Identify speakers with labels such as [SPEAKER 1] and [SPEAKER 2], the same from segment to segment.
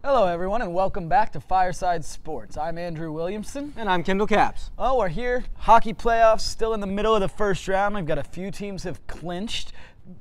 [SPEAKER 1] Hello everyone and welcome back to Fireside Sports. I'm Andrew Williamson.
[SPEAKER 2] And I'm Kendall Capps.
[SPEAKER 1] Oh, we're here. Hockey playoffs, still in the middle of the first round. We've got a few teams have clinched,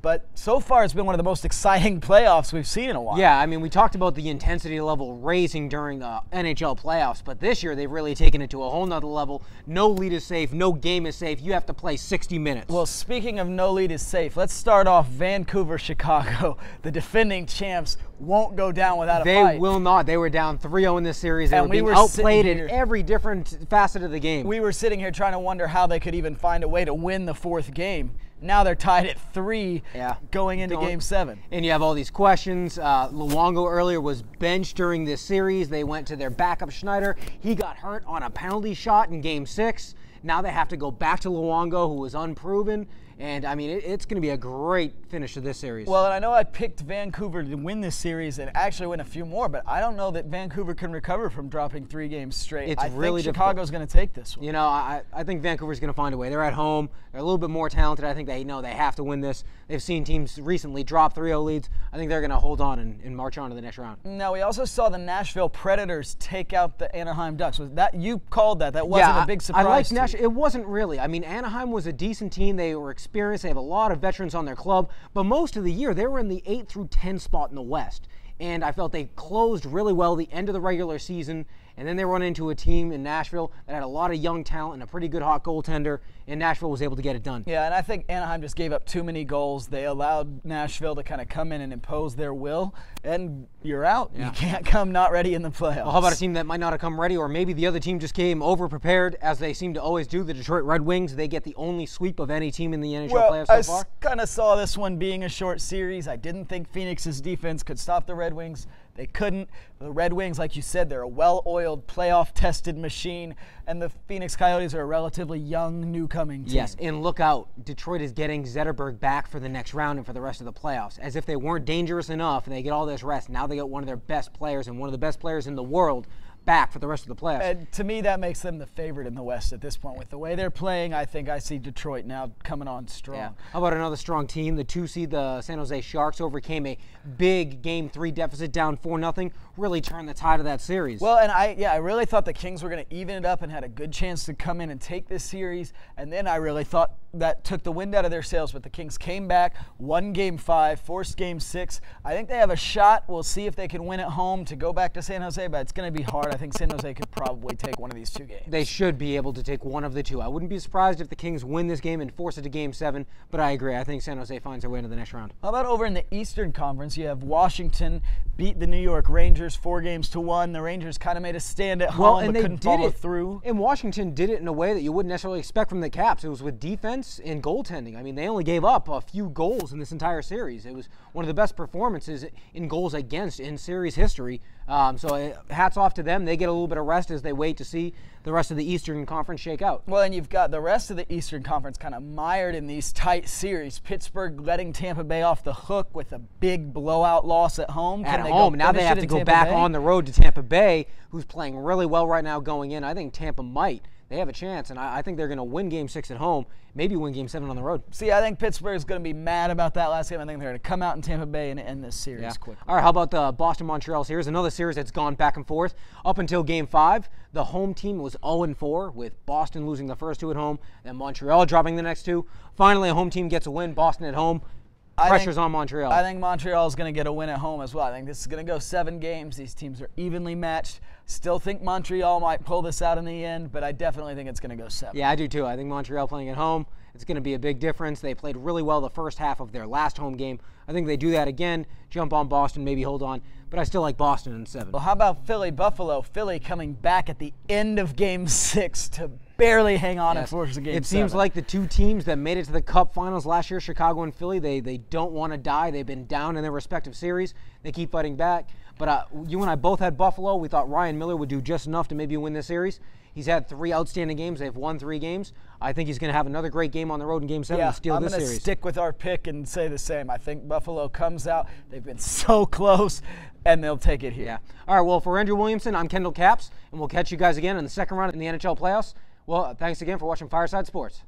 [SPEAKER 1] but so far it's been one of the most exciting playoffs we've seen in a while.
[SPEAKER 2] Yeah, I mean, we talked about the intensity level raising during the NHL playoffs, but this year they've really taken it to a whole nother level. No lead is safe, no game is safe. You have to play 60 minutes.
[SPEAKER 1] Well, speaking of no lead is safe, let's start off Vancouver, Chicago. The defending champs won't go down without a fight.
[SPEAKER 2] They will not. They were down 3-0 in this series. They were being outplayed in every different facet of the game.
[SPEAKER 1] We were sitting here trying to wonder how they could even find a way to win the fourth game. Now they're tied at 3 going into Game 7.
[SPEAKER 2] And you have all these questions. Luongo earlier was benched during this series. They went to their backup Schneider. He got hurt on a penalty shot in Game 6. Now they have to go back to Luongo, who was unproven. And, I mean, it's going to be a great finish to this series.
[SPEAKER 1] Well, and I know I picked Vancouver to win this series and actually win a few more, but I don't know that Vancouver can recover from dropping 3 games straight.
[SPEAKER 2] I think
[SPEAKER 1] Chicago's going to take this one.
[SPEAKER 2] You know, I think Vancouver's going to find a way. They're at home. They're a little bit more talented. I think they know they have to win this. They've seen teams recently drop 3-0 leads. I think they're going to hold on and march on to the next round.
[SPEAKER 1] Now, we also saw the Nashville Predators take out the Anaheim Ducks. Was that you called that? That wasn't a big surprise.
[SPEAKER 2] I like Nashville. It wasn't really. I mean, Anaheim was a decent team. They were experienced. They have a lot of veterans on their club, but most of the year they were in the 8 through 10 spot in the West. And I felt they closed really well the end of the regular season, and then they run into a team in Nashville that had a lot of young talent and a pretty good hot goaltender, and Nashville was able to get it done.
[SPEAKER 1] Yeah, and I think Anaheim just gave up too many goals. They allowed Nashville to kind of come in and impose their will, and you're out. Yeah. You can't come not ready in the playoffs.
[SPEAKER 2] Well, how about a team that might not have come ready, or maybe the other team just came over-prepared, as they seem to always do, the Detroit Red Wings. They get the only sweep of any team in the NHL playoffs so far.
[SPEAKER 1] I kind of saw this one being a short series. I didn't think Phoenix's defense could stop the Red Wings. They couldn't. The Red Wings, like you said, they're a well-oiled, playoff-tested machine, and the Phoenix Coyotes are a relatively young, new-coming team.
[SPEAKER 2] Yes, and look out. Detroit is getting Zetterberg back for the next round and for the rest of the playoffs. As if they weren't dangerous enough and they get all this rest. Now they get one of their best players and one of the best players in the world back for the rest of the playoffs.
[SPEAKER 1] And to me, that makes them the favorite in the West at this point. With the way they're playing, I think I see Detroit now coming on strong.
[SPEAKER 2] Yeah. How about another strong team? The 2 seed, the San Jose Sharks, overcame a big Game 3 deficit, down 4-0. Really turned the tide of that series.
[SPEAKER 1] Well, and I really thought the Kings were going to even it up and had a good chance to come in and take this series. And then I really thought that took the wind out of their sails. But the Kings came back, won Game 5, forced Game 6. I think they have a shot. We'll see if they can win at home to go back to San Jose, but it's going to be hard. I think San Jose could probably take one of these 2 games.
[SPEAKER 2] They should be able to take one of the 2. I wouldn't be surprised if the Kings win this game and force it to Game 7, but I agree. I think San Jose finds their way into the next round.
[SPEAKER 1] How about over in the Eastern Conference? You have Washington beat the New York Rangers 4-1. The Rangers kind of made a stand at home, but couldn't follow through.
[SPEAKER 2] And Washington did it in a way that you wouldn't necessarily expect from the Caps. It was with defense and goaltending. I mean, they only gave up a few goals in this entire series. It was one of the best performances in goals against in series history. So hats off to them. They get a little bit of rest as they wait to see the rest of the Eastern Conference shake out.
[SPEAKER 1] Well, and you've got the rest of the Eastern Conference kind of mired in these tight series. Pittsburgh letting Tampa Bay off the hook with a big blowout loss at home.
[SPEAKER 2] Now they have to go back on the road to Tampa Bay, who's playing really well right now going in. I think Tampa might. They have a chance, and I think they're going to win Game 6 at home, maybe win Game 7 on the road.
[SPEAKER 1] See, I think Pittsburgh's going to be mad about that last game. I think they're going to come out in Tampa Bay and end this series quickly.
[SPEAKER 2] All right, how about the Boston-Montreal series? Another series that's gone back and forth. Up until Game 5, the home team was 0-4, with Boston losing the first 2 at home and Montreal dropping the next 2. Finally, a home team gets a win, Boston at home. Pressure's on Montreal.
[SPEAKER 1] I think Montreal's going to get a win at home as well. I think this is going to go 7 games. These teams are evenly matched. Still think Montreal might pull this out in the end, but I definitely think it's going to go 7.
[SPEAKER 2] Yeah, I do too. I think Montreal playing at home, it's going to be a big difference. They played really well the first half of their last home game. I think they do that again, jump on Boston, maybe hold on. But I still like Boston in 7.
[SPEAKER 1] Well, how about Philly-Buffalo? Philly coming back at the end of Game 6 to barely hang on and force the Game 7.
[SPEAKER 2] It seems like the 2 teams that made it to the Cup Finals last year, Chicago and Philly, they don't want to die. They've been down in their respective series. They keep fighting back. But you and I both had Buffalo. We thought Ryan Miller would do just enough to maybe win this series. He's had 3 outstanding games. They've won 3 games. I think he's going to have another great game on the road in Game 7 to steal this series.
[SPEAKER 1] I'm going to stick with our pick and say the same. I think Buffalo comes out. They've been so close, and they'll take it here.
[SPEAKER 2] Yeah. All right, well, for Andrew Williamson, I'm Kendall Capps, and we'll catch you guys again in the second round in the NHL playoffs. Well, thanks again for watching Fireside Sports.